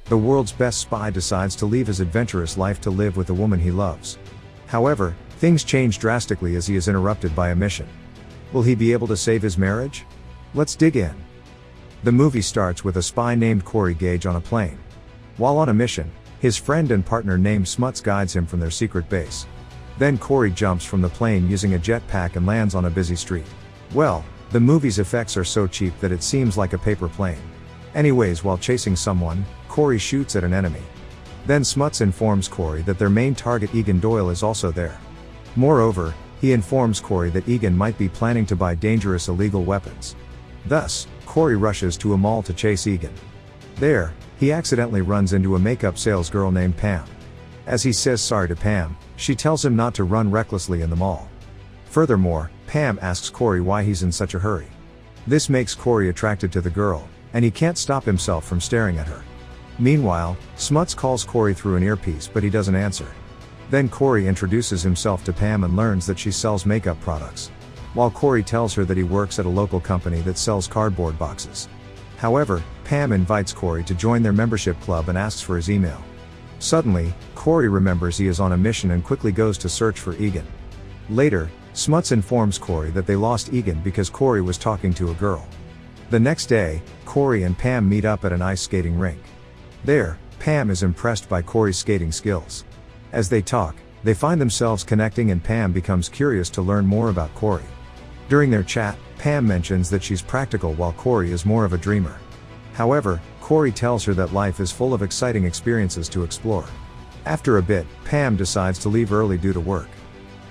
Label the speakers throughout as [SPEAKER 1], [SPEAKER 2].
[SPEAKER 1] The world's best spy decides to leave his adventurous life to live with the woman he loves. However, things change drastically as he is interrupted by a mission. Will he be able to save his marriage? Let's dig in. The movie starts with a spy named Corey Gage on a plane. While on a mission, his friend and partner named Smuts guides him from their secret base. Then Corey jumps from the plane using a jetpack and lands on a busy street. Well, the movie's effects are so cheap that it seems like a paper plane. Anyways, while chasing someone, Corey shoots at an enemy. Then Smuts informs Corey that their main target Egan Doyle is also there. Moreover, he informs Corey that Egan might be planning to buy dangerous illegal weapons. Thus, Corey rushes to a mall to chase Egan. There, he accidentally runs into a makeup salesgirl named Pam. As he says sorry to Pam, she tells him not to run recklessly in the mall. Furthermore, Pam asks Corey why he's in such a hurry. This makes Corey attracted to the girl, and he can't stop himself from staring at her. Meanwhile, Smuts calls Corey through an earpiece but he doesn't answer. Then Corey introduces himself to Pam and learns that she sells makeup products. While Corey tells her that he works at a local company that sells cardboard boxes. However, Pam invites Corey to join their membership club and asks for his email. Suddenly, Corey remembers he is on a mission and quickly goes to search for Egan. Later, Smuts informs Corey that they lost Egan because Corey was talking to a girl. The next day, Corey and Pam meet up at an ice skating rink. There, Pam is impressed by Corey's skating skills. As they talk, they find themselves connecting and Pam becomes curious to learn more about Corey. During their chat, Pam mentions that she's practical while Corey is more of a dreamer. However, Corey tells her that life is full of exciting experiences to explore. After a bit, Pam decides to leave early due to work.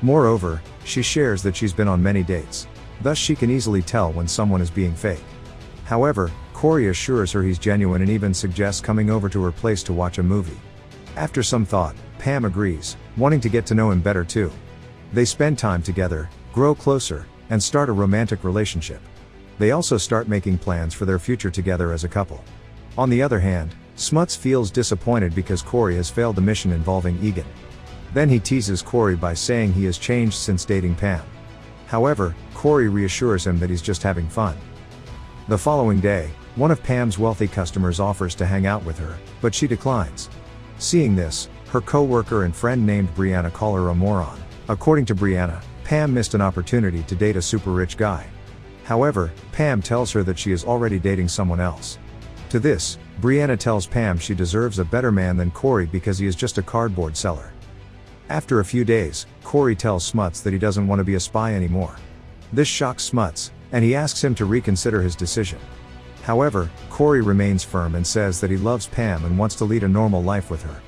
[SPEAKER 1] Moreover, she shares that she's been on many dates. Thus she can easily tell when someone is being fake. However, Corey assures her he's genuine and even suggests coming over to her place to watch a movie. After some thought, Pam agrees, wanting to get to know him better too. They spend time together, grow closer, and start a romantic relationship. They also start making plans for their future together as a couple. On the other hand, Smuts feels disappointed because Corey has failed the mission involving Egan. Then he teases Corey by saying he has changed since dating Pam. However, Corey reassures him that he's just having fun. The following day, one of Pam's wealthy customers offers to hang out with her, but she declines. Seeing this, her co-worker and friend named Brianna call her a moron. According to Brianna, Pam missed an opportunity to date a super rich guy. However, Pam tells her that she is already dating someone else. To this, Brianna tells Pam she deserves a better man than Corey because he is just a cardboard seller. After a few days, Corey tells Smuts that he doesn't want to be a spy anymore. This shocks Smuts, and he asks him to reconsider his decision. However, Corey remains firm and says that he loves Pam and wants to lead a normal life with her.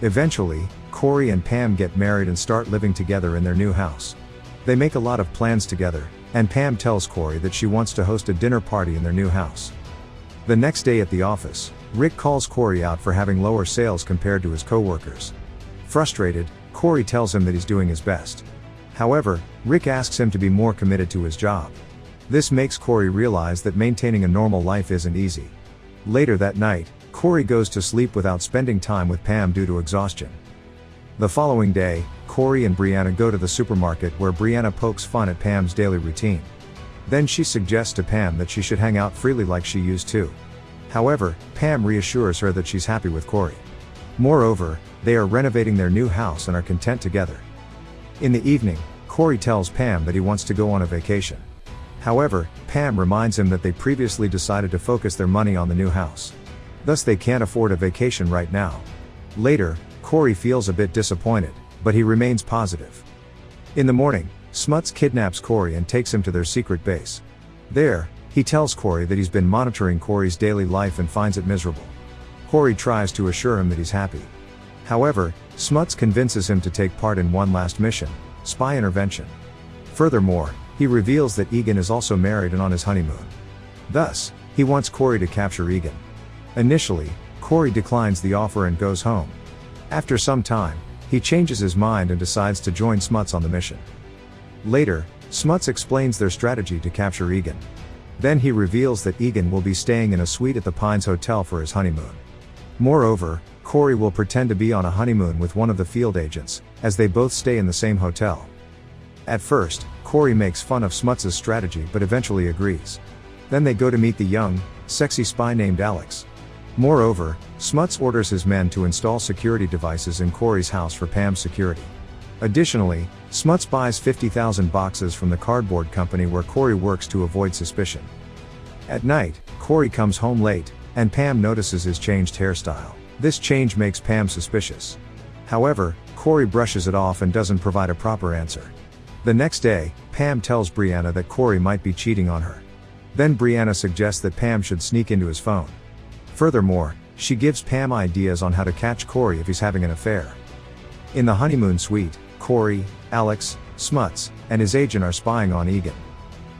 [SPEAKER 1] Eventually, Corey and Pam get married and start living together in their new house. They make a lot of plans together, and Pam tells Corey that she wants to host a dinner party in their new house. The next day at the office, Rick calls Corey out for having lower sales compared to his co-workers. Frustrated, Corey tells him that he's doing his best. However, Rick asks him to be more committed to his job. This makes Corey realize that maintaining a normal life isn't easy. Later that night, Corey goes to sleep without spending time with Pam due to exhaustion. The following day, Corey and Brianna go to the supermarket where Brianna pokes fun at Pam's daily routine. Then she suggests to Pam that she should hang out freely like she used to. However, Pam reassures her that she's happy with Corey. Moreover, they are renovating their new house and are content together. In the evening, Corey tells Pam that he wants to go on a vacation. However, Pam reminds him that they previously decided to focus their money on the new house. Thus they can't afford a vacation right now. Later, Corey feels a bit disappointed, but he remains positive. In the morning, Smuts kidnaps Corey and takes him to their secret base. There, he tells Corey that he's been monitoring Corey's daily life and finds it miserable. Corey tries to assure him that he's happy. However, Smuts convinces him to take part in one last mission, spy intervention. Furthermore, he reveals that Egan is also married and on his honeymoon. Thus, he wants Corey to capture Egan. Initially, Corey declines the offer and goes home. After some time, he changes his mind and decides to join Smuts on the mission. Later, Smuts explains their strategy to capture Egan. Then he reveals that Egan will be staying in a suite at the Pines Hotel for his honeymoon. Moreover, Corey will pretend to be on a honeymoon with one of the field agents, as they both stay in the same hotel. At first, Corey makes fun of Smuts' strategy but eventually agrees. Then they go to meet the young, sexy spy named Alex. Moreover, Smuts orders his men to install security devices in Corey's house for Pam's security. Additionally, Smuts buys 50,000 boxes from the cardboard company where Corey works to avoid suspicion. At night, Corey comes home late, and Pam notices his changed hairstyle. This change makes Pam suspicious. However, Corey brushes it off and doesn't provide a proper answer. The next day, Pam tells Brianna that Corey might be cheating on her. Then Brianna suggests that Pam should sneak into his phone. Furthermore, she gives Pam ideas on how to catch Corey if he's having an affair. In the honeymoon suite, Corey, Alex, Smuts, and his agent are spying on Egan.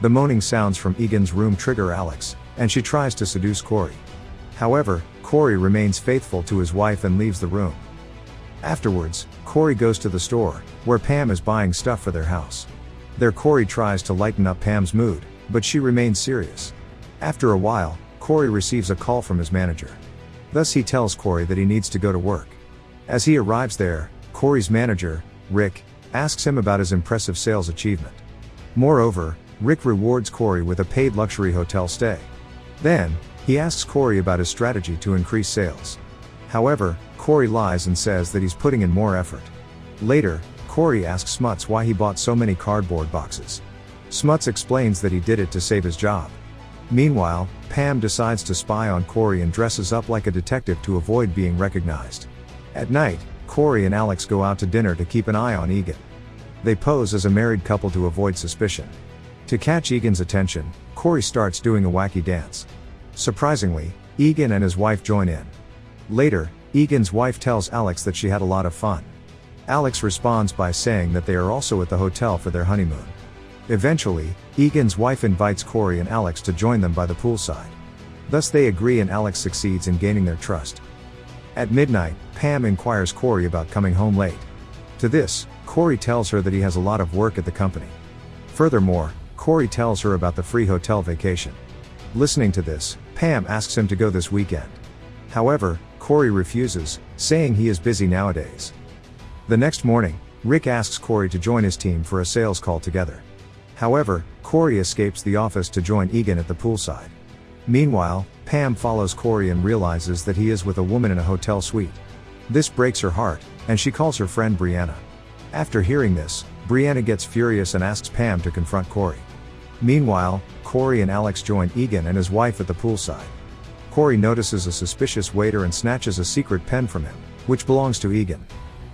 [SPEAKER 1] The moaning sounds from Egan's room trigger Alex, and she tries to seduce Corey. However, Corey remains faithful to his wife and leaves the room. Afterwards, Corey goes to the store, where Pam is buying stuff for their house. There Corey tries to lighten up Pam's mood, but she remains serious. After a while, Corey receives a call from his manager. Thus he tells Corey that he needs to go to work. As he arrives there, Corey's manager, Rick, asks him about his impressive sales achievement. Moreover, Rick rewards Corey with a paid luxury hotel stay. Then, he asks Corey about his strategy to increase sales. However, Corey lies and says that he's putting in more effort. Later, Corey asks Smuts why he bought so many cardboard boxes. Smuts explains that he did it to save his job. Meanwhile, Pam decides to spy on Corey and dresses up like a detective to avoid being recognized. At night, Corey and Alex go out to dinner to keep an eye on Egan. They pose as a married couple to avoid suspicion. To catch Egan's attention, Corey starts doing a wacky dance. Surprisingly, Egan and his wife join in. Later, Egan's wife tells Alex that she had a lot of fun. Alex responds by saying that they are also at the hotel for their honeymoon. Eventually, Egan's wife invites Corey and Alex to join them by the poolside. Thus they agree and Alex succeeds in gaining their trust. At midnight, Pam inquires Corey about coming home late. To this, Corey tells her that he has a lot of work at the company. Furthermore, Corey tells her about the free hotel vacation. Listening to this, Pam asks him to go this weekend. However, Corey refuses, saying he is busy nowadays. The next morning, Rick asks Corey to join his team for a sales call together. However, Corey escapes the office to join Egan at the poolside. Meanwhile, Pam follows Corey and realizes that he is with a woman in a hotel suite. This breaks her heart, and she calls her friend Brianna. After hearing this, Brianna gets furious and asks Pam to confront Corey. Meanwhile, Corey and Alex join Egan and his wife at the poolside. Corey notices a suspicious waiter and snatches a secret pen from him, which belongs to Egan.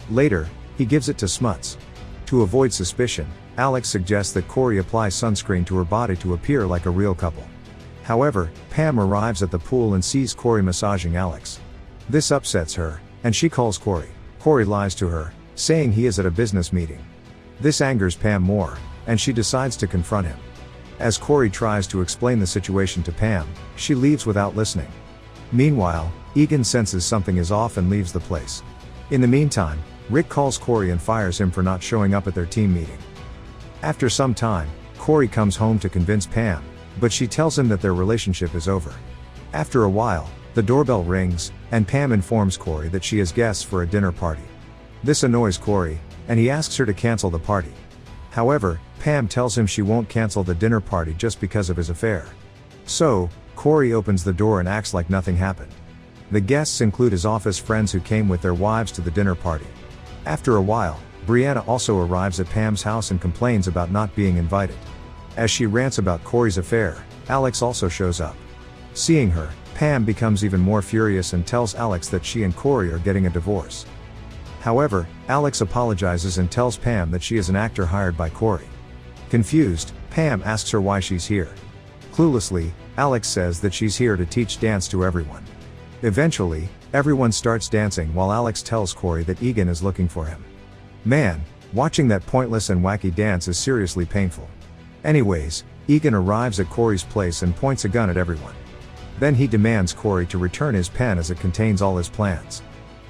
[SPEAKER 1] Later, he gives it to Smuts. To avoid suspicion, Alex suggests that Corey apply sunscreen to her body to appear like a real couple. However, Pam arrives at the pool and sees Corey massaging Alex. This upsets her, and she calls Corey. Corey lies to her, saying he is at a business meeting. This angers Pam more, and she decides to confront him. As Corey tries to explain the situation to Pam, she leaves without listening. Meanwhile, Egan senses something is off and leaves the place. In the meantime, Rick calls Corey and fires him for not showing up at their team meeting. After some time, Corey comes home to convince Pam, but she tells him that their relationship is over. After a while, the doorbell rings, and Pam informs Corey that she has guests for a dinner party. This annoys Corey, and he asks her to cancel the party. However, Pam tells him she won't cancel the dinner party just because of his affair. So, Corey opens the door and acts like nothing happened. The guests include his office friends who came with their wives to the dinner party. After a while, Brianna also arrives at Pam's house and complains about not being invited. As she rants about Corey's affair, Alex also shows up. Seeing her, Pam becomes even more furious and tells Alex that she and Corey are getting a divorce. However, Alex apologizes and tells Pam that she is an actor hired by Corey. Confused, Pam asks her why she's here. Cluelessly, Alex says that she's here to teach dance to everyone. Eventually, everyone starts dancing while Alex tells Corey that Egan is looking for him. Man, watching that pointless and wacky dance is seriously painful. Anyways, Egan arrives at Corey's place and points a gun at everyone. Then he demands Corey to return his pen as it contains all his plans.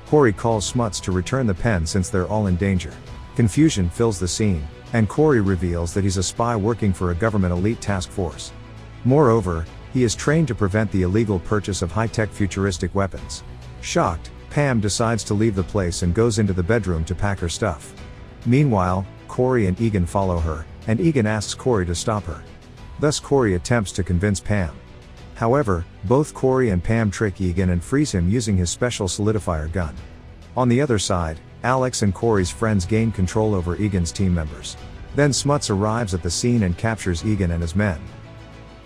[SPEAKER 1] Corey calls Smuts to return the pen since they're all in danger. Confusion fills the scene, and Corey reveals that he's a spy working for a government elite task force. Moreover, he is trained to prevent the illegal purchase of high-tech futuristic weapons. Shocked, Pam decides to leave the place and goes into the bedroom to pack her stuff. Meanwhile, Corey and Egan follow her, and Egan asks Corey to stop her. Thus Corey attempts to convince Pam. However, both Corey and Pam trick Egan and freeze him using his special solidifier gun. On the other side, Alex and Corey's friends gain control over Egan's team members. Then Smuts arrives at the scene and captures Egan and his men.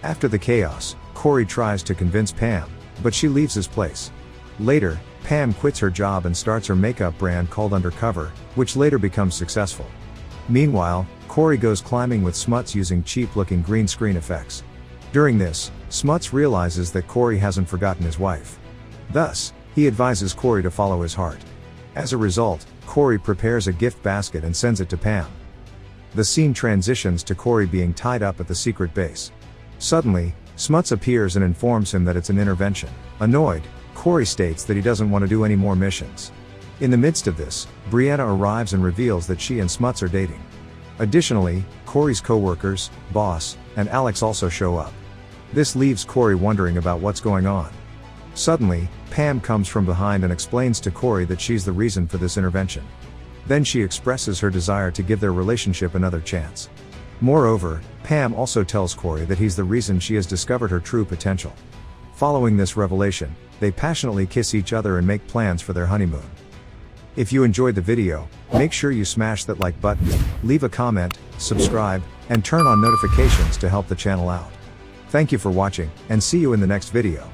[SPEAKER 1] After the chaos, Corey tries to convince Pam, but she leaves his place. Later, Pam quits her job and starts her makeup brand called Undercover, which later becomes successful. Meanwhile, Corey goes climbing with Smuts using cheap-looking green screen effects. During this, Smuts realizes that Corey hasn't forgotten his wife. Thus, he advises Corey to follow his heart. As a result, Corey prepares a gift basket and sends it to Pam. The scene transitions to Corey being tied up at the secret base. Suddenly, Smuts appears and informs him that it's an intervention. Annoyed, Corey states that he doesn't want to do any more missions. In the midst of this, Brianna arrives and reveals that she and Smuts are dating. Additionally, Corey's co-workers, Boss, and Alex also show up. This leaves Corey wondering about what's going on. Suddenly, Pam comes from behind and explains to Corey that she's the reason for this intervention. Then she expresses her desire to give their relationship another chance. Moreover, Pam also tells Corey that he's the reason she has discovered her true potential. Following this revelation, they passionately kiss each other and make plans for their honeymoon. If you enjoyed the video, make sure you smash that like button, leave a comment, subscribe, and turn on notifications to help the channel out. Thank you for watching, and see you in the next video.